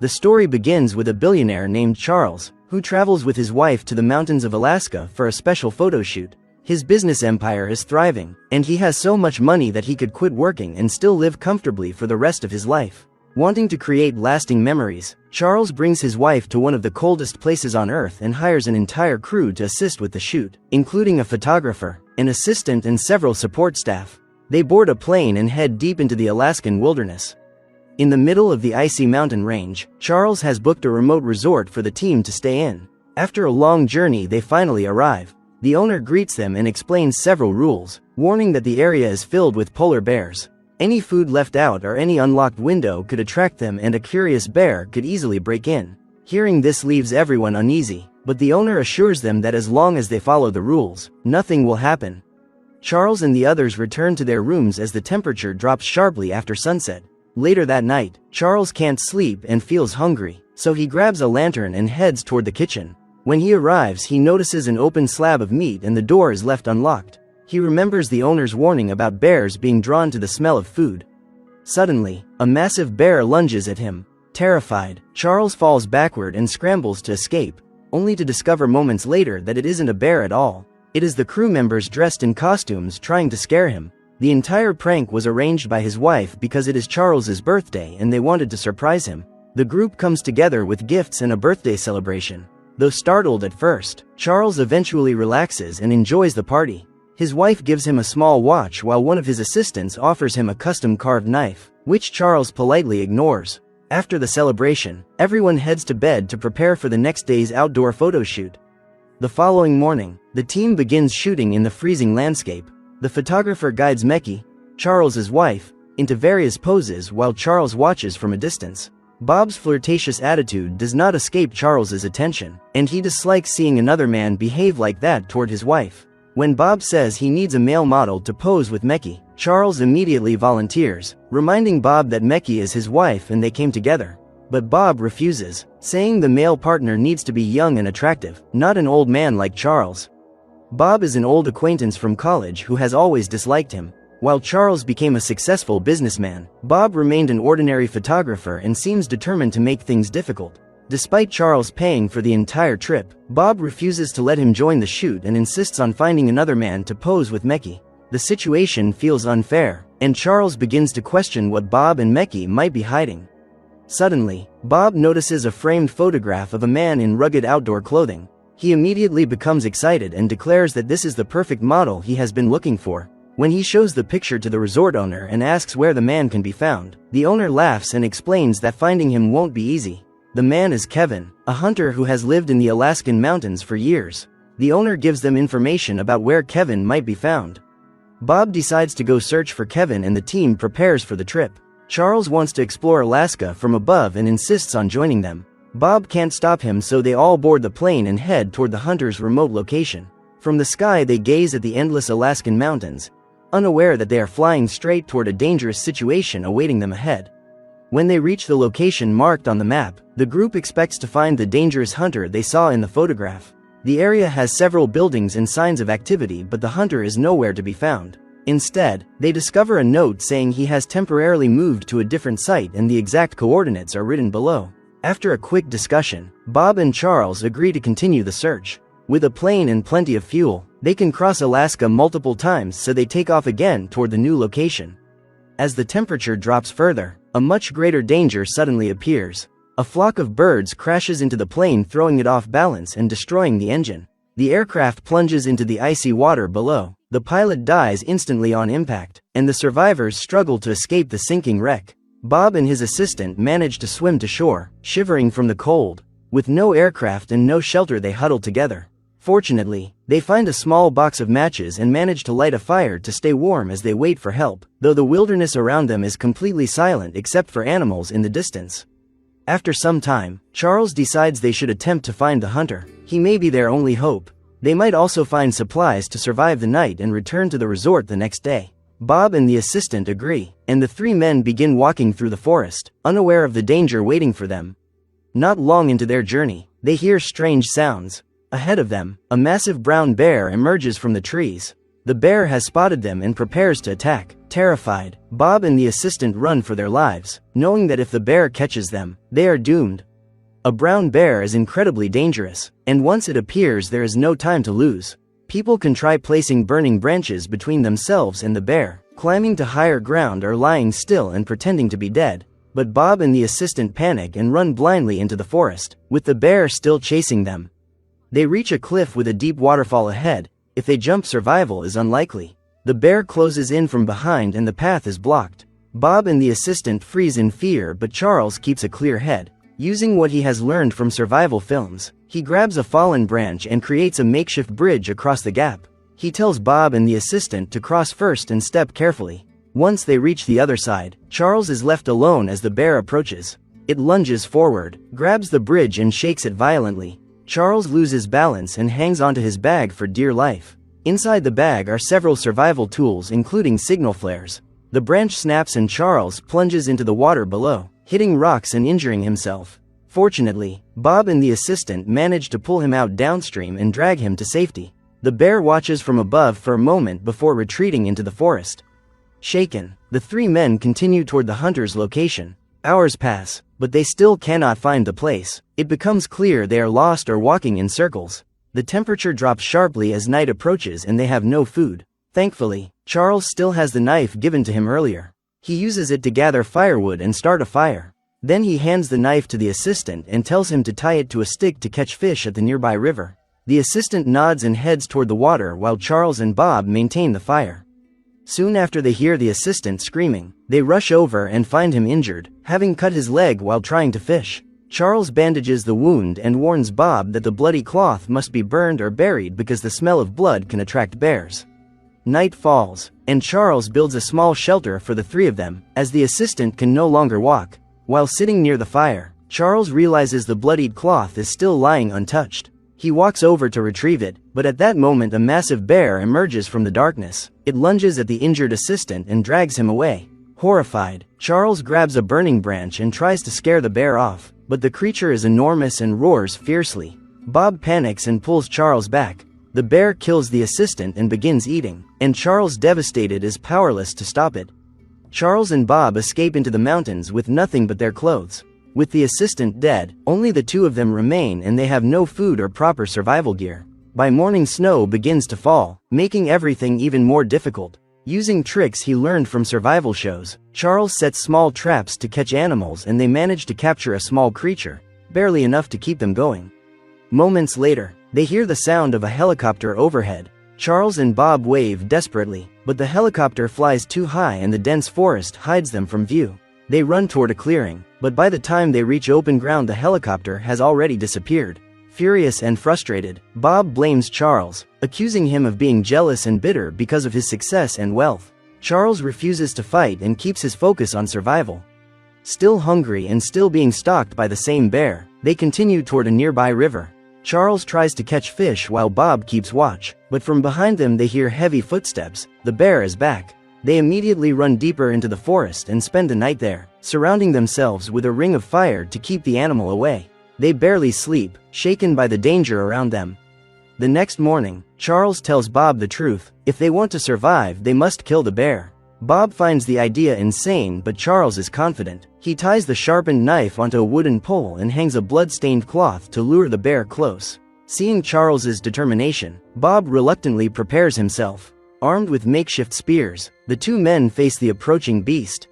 The story begins with a billionaire named Charles, who travels with his wife to the mountains of Alaska for a special photo shoot. His business empire is thriving, and he has so much money that he could quit working and still live comfortably for the rest of his life. Wanting to create lasting memories, Charles brings his wife to one of the coldest places on Earth and hires an entire crew to assist with the shoot, including a photographer, an assistant and several support staff. They board a plane and head deep into the Alaskan wilderness. In the middle of the icy mountain range, Charles has booked a remote resort for the team to stay in. After a long journey, they finally arrive. The owner greets them and explains several rules, warning that the area is filled with polar bears. Any food left out or any unlocked window could attract them, and a curious bear could easily break in. Hearing this leaves everyone uneasy, but the owner assures them that as long as they follow the rules, nothing will happen. Charles and the others return to their rooms as the temperature drops sharply after sunset. Later that night, Charles can't sleep and feels hungry, so he grabs a lantern and heads toward the kitchen. When he arrives, he notices an open slab of meat and the door is left unlocked. He remembers the owner's warning about bears being drawn to the smell of food. Suddenly, a massive bear lunges at him. Terrified, Charles falls backward and scrambles to escape, only to discover moments later that it isn't a bear at all. It is the crew members dressed in costumes trying to scare him. The entire prank was arranged by his wife because it is Charles's birthday and they wanted to surprise him. The group comes together with gifts and a birthday celebration. Though startled at first, Charles eventually relaxes and enjoys the party. His wife gives him a small watch while one of his assistants offers him a custom-carved knife, which Charles politely ignores. After the celebration, everyone heads to bed to prepare for the next day's outdoor photo shoot. The following morning, the team begins shooting in the freezing landscape. The photographer guides Meki, Charles's wife, into various poses while Charles watches from a distance. Bob's flirtatious attitude does not escape Charles's attention, and he dislikes seeing another man behave like that toward his wife. When Bob says he needs a male model to pose with Meki, Charles immediately volunteers, reminding Bob that Meki is his wife and they came together. But Bob refuses, saying the male partner needs to be young and attractive, not an old man like Charles. Bob is an old acquaintance from college who has always disliked him. While Charles became a successful businessman, Bob remained an ordinary photographer and seems determined to make things difficult. Despite Charles paying for the entire trip, Bob refuses to let him join the shoot and insists on finding another man to pose with Meki. The situation feels unfair, and Charles begins to question what Bob and Meki might be hiding. Suddenly, Bob notices a framed photograph of a man in rugged outdoor clothing. He immediately becomes excited and declares that this is the perfect model he has been looking for. When he shows the picture to the resort owner and asks where the man can be found, the owner laughs and explains that finding him won't be easy. The man is Kevin, a hunter who has lived in the Alaskan mountains for years. The owner gives them information about where Kevin might be found. Bob decides to go search for Kevin and the team prepares for the trip. Charles wants to explore Alaska from above and insists on joining them. Bob can't stop him, so they all board the plane and head toward the hunter's remote location. From the sky they gaze at the endless Alaskan mountains, unaware that they are flying straight toward a dangerous situation awaiting them ahead. When they reach the location marked on the map, the group expects to find the dangerous hunter they saw in the photograph. The area has several buildings and signs of activity, but the hunter is nowhere to be found. Instead, they discover a note saying he has temporarily moved to a different site and the exact coordinates are written below. After a quick discussion, Bob and Charles agree to continue the search. With a plane and plenty of fuel, they can cross Alaska multiple times, so they take off again toward the new location. As the temperature drops further, a much greater danger suddenly appears. A flock of birds crashes into the plane, throwing it off balance and destroying the engine. The aircraft plunges into the icy water below. The pilot dies instantly on impact, and the survivors struggle to escape the sinking wreck. Bob and his assistant manage to swim to shore, shivering from the cold. With no aircraft and no shelter, they huddle together. Fortunately, they find a small box of matches and manage to light a fire to stay warm as they wait for help, though the wilderness around them is completely silent except for animals in the distance. After some time, Charles decides they should attempt to find the hunter. He may be their only hope. They might also find supplies to survive the night and return to the resort the next day. Bob and the assistant agree, and the three men begin walking through the forest, unaware of the danger waiting for them. Not long into their journey, they hear strange sounds. Ahead of them, a massive brown bear emerges from the trees. The The bear has spotted them and prepares to attack. Terrified, Bob and the assistant run for their lives, knowing that if the bear catches them, they are doomed. A brown bear is incredibly dangerous, and once it appears there is no time to lose. People can try placing burning branches between themselves and the bear, climbing to higher ground or lying still and pretending to be dead. But Bob and the assistant panic and run blindly into the forest, with the bear still chasing them. They reach a cliff with a deep waterfall ahead. If they jump, survival is unlikely. The bear closes in from behind and the path is blocked. Bob and the assistant freeze in fear, but Charles keeps a clear head. Using what he has learned from survival films, he grabs a fallen branch and creates a makeshift bridge across the gap. He tells Bob and the assistant to cross first and step carefully. Once they reach the other side, Charles is left alone as the bear approaches. It lunges forward, grabs the bridge and shakes it violently. Charles loses balance and hangs onto his bag for dear life. Inside the bag are several survival tools including signal flares. The branch snaps and Charles plunges into the water below, hitting rocks and injuring himself. Fortunately, Bob and the assistant manage to pull him out downstream and drag him to safety. The bear watches from above for a moment before retreating into the forest. Shaken, the three men continue toward the hunter's location. Hours pass, but they still cannot find the place. It becomes clear they are lost or walking in circles. The temperature drops sharply as night approaches and they have no food. Thankfully, Charles still has the knife given to him earlier. He uses it to gather firewood and start a fire. Then he hands the knife to the assistant and tells him to tie it to a stick to catch fish at the nearby river. The assistant nods and heads toward the water while Charles and Bob maintain the fire. Soon after they hear the assistant screaming, they rush over and find him injured, having cut his leg while trying to fish. Charles bandages the wound and warns Bob that the bloody cloth must be burned or buried because the smell of blood can attract bears. Night falls, and Charles builds a small shelter for the three of them, as the assistant can no longer walk. While sitting near the fire, Charles realizes the bloodied cloth is still lying untouched. He walks over to retrieve it, but at that moment a massive bear emerges from the darkness. It lunges at the injured assistant and drags him away. Horrified, Charles grabs a burning branch and tries to scare the bear off, but the creature is enormous and roars fiercely. Bob panics and pulls Charles back. The bear kills the assistant and begins eating, and Charles, devastated, is powerless to stop it. Charles and Bob escape into the mountains with nothing but their clothes. With the assistant dead, only the two of them remain and they have no food or proper survival gear. By morning, snow begins to fall, making everything even more difficult. Using tricks he learned from survival shows, Charles sets small traps to catch animals and they manage to capture a small creature, barely enough to keep them going. Moments later, they hear the sound of a helicopter overhead. Charles and Bob wave desperately, but the helicopter flies too high and the dense forest hides them from view. They run toward a clearing, but by the time they reach open ground the helicopter has already disappeared. Furious and frustrated, Bob blames Charles, accusing him of being jealous and bitter because of his success and wealth. Charles refuses to fight and keeps his focus on survival. Still hungry and still being stalked by the same bear, they continue toward a nearby river. Charles tries to catch fish while Bob keeps watch, but from behind them they hear heavy footsteps. The bear is back. They immediately run deeper into the forest and spend the night there, surrounding themselves with a ring of fire to keep the animal away. They barely sleep, shaken by the danger around them. The next morning, Charles tells Bob the truth. If they want to survive, they must kill the bear. Bob finds the idea insane, but Charles is confident. He ties the sharpened knife onto a wooden pole and hangs a blood-stained cloth to lure the bear close. Seeing Charles's determination, Bob reluctantly prepares himself. Armed with makeshift spears, the two men face the approaching beast.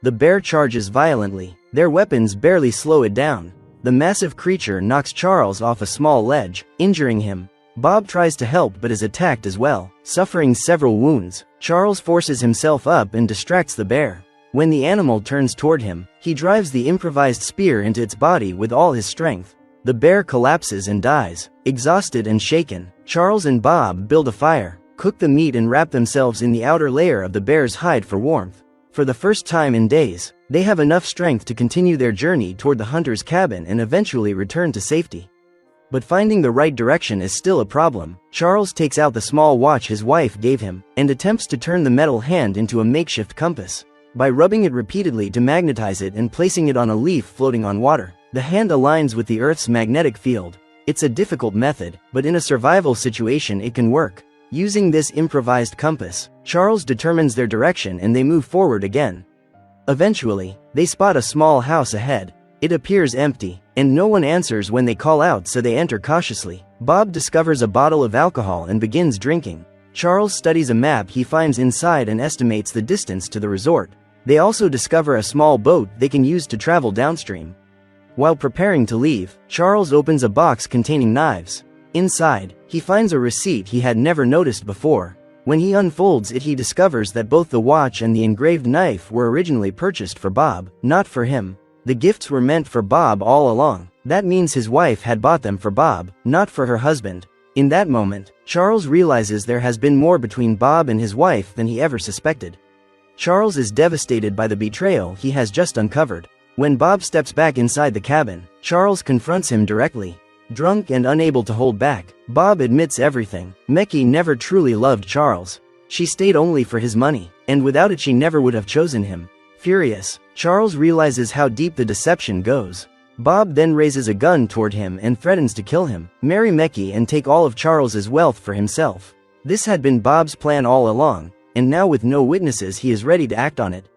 The bear charges violently. Their weapons barely slow it down. The massive creature knocks Charles off a small ledge, injuring him. Bob tries to help but is attacked as well, suffering several wounds. Charles forces himself up and distracts the bear. When the animal turns toward him, he drives the improvised spear into its body with all his strength. The bear collapses and dies. Exhausted and shaken, Charles and Bob build a fire, cook the meat and wrap themselves in the outer layer of the bear's hide for warmth. For the first time in days, they have enough strength to continue their journey toward the hunter's cabin and eventually return to safety. But finding the right direction is still a problem. Charles takes out the small watch his wife gave him, and attempts to turn the metal hand into a makeshift compass. By rubbing it repeatedly to magnetize it and placing it on a leaf floating on water, the hand aligns with the Earth's magnetic field. It's a difficult method, but in a survival situation it can work. Using this improvised compass, Charles determines their direction and they move forward again. Eventually, they spot a small house ahead. It appears empty, and no one answers when they call out, so they enter cautiously. Bob discovers a bottle of alcohol and begins drinking. Charles studies a map he finds inside and estimates the distance to the resort. They also discover a small boat they can use to travel downstream. While preparing to leave, Charles opens a box containing knives. Inside, he finds a receipt he had never noticed before. When he unfolds it, he discovers that both the watch and the engraved knife were originally purchased for Bob, not for him. The gifts were meant for Bob all along. That means his wife had bought them for Bob, not for her husband. In that moment, Charles realizes there has been more between Bob and his wife than he ever suspected. Charles is devastated by the betrayal he has just uncovered. When Bob steps back inside the cabin, Charles confronts him directly. Drunk and unable to hold back, Bob admits everything. Mekki never truly loved Charles. She stayed only for his money, and without it she never would have chosen him. Furious, Charles realizes how deep the deception goes. Bob then raises a gun toward him and threatens to kill him, marry Mekki and take all of Charles's wealth for himself. This had been Bob's plan all along, and now with no witnesses he is ready to act on it.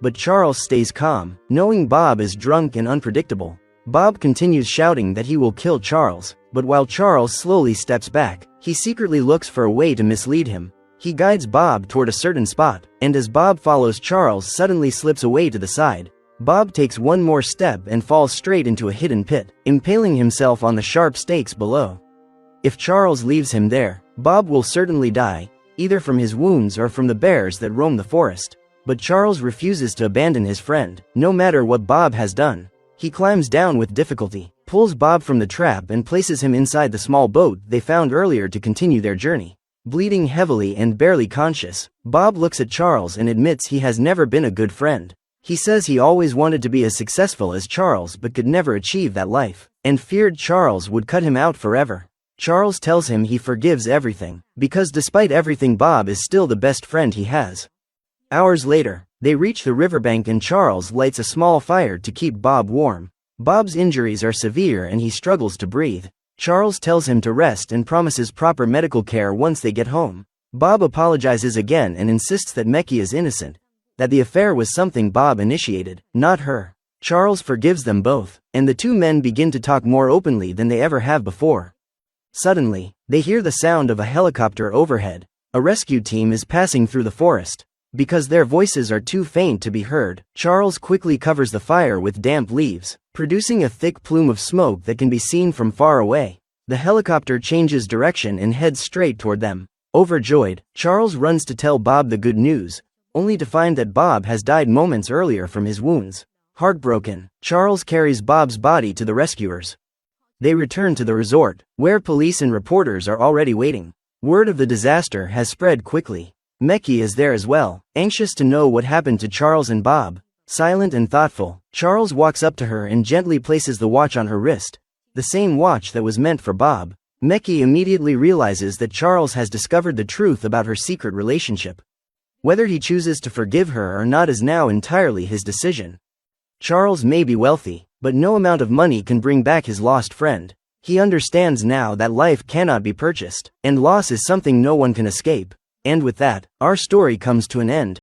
But Charles stays calm, knowing Bob is drunk and unpredictable. Bob continues shouting that he will kill Charles, but while Charles slowly steps back, he secretly looks for a way to mislead him. He guides Bob toward a certain spot, and as Bob follows, Charles suddenly slips away to the side. Bob takes one more step and falls straight into a hidden pit, impaling himself on the sharp stakes below. If Charles leaves him there, Bob will certainly die, either from his wounds or from the bears that roam the forest. But Charles refuses to abandon his friend, no matter what Bob has done. He climbs down with difficulty, pulls Bob from the trap and places him inside the small boat they found earlier to continue their journey. Bleeding heavily and barely conscious, Bob looks at Charles and admits he has never been a good friend. He says he always wanted to be as successful as Charles but could never achieve that life, and feared Charles would cut him out forever. Charles tells him he forgives everything, because despite everything Bob is still the best friend he has. Hours later, they reach the riverbank and Charles lights a small fire to keep Bob warm. Bob's injuries are severe and he struggles to breathe. Charles tells him to rest and promises proper medical care once they get home. Bob apologizes again and insists that Mekki is innocent, that the affair was something Bob initiated, not her. Charles forgives them both, and the two men begin to talk more openly than they ever have before. Suddenly, they hear the sound of a helicopter overhead. A rescue team is passing through the forest. Because their voices are too faint to be heard, Charles quickly covers the fire with damp leaves, producing a thick plume of smoke that can be seen from far away. The helicopter changes direction and heads straight toward them. Overjoyed, Charles runs to tell Bob the good news, only to find that Bob has died moments earlier from his wounds. Heartbroken, Charles carries Bob's body to the rescuers. They return to the resort, where police and reporters are already waiting. Word of the disaster has spread quickly. Mekki is there as well, anxious to know what happened to Charles and Bob. Silent and thoughtful, Charles walks up to her and gently places the watch on her wrist, the same watch that was meant for Bob. Mekki immediately realizes that Charles has discovered the truth about her secret relationship. Whether he chooses to forgive her or not is now entirely his decision. Charles may be wealthy, but no amount of money can bring back his lost friend. He understands now that life cannot be purchased, and loss is something no one can escape. And with that, our story comes to an end.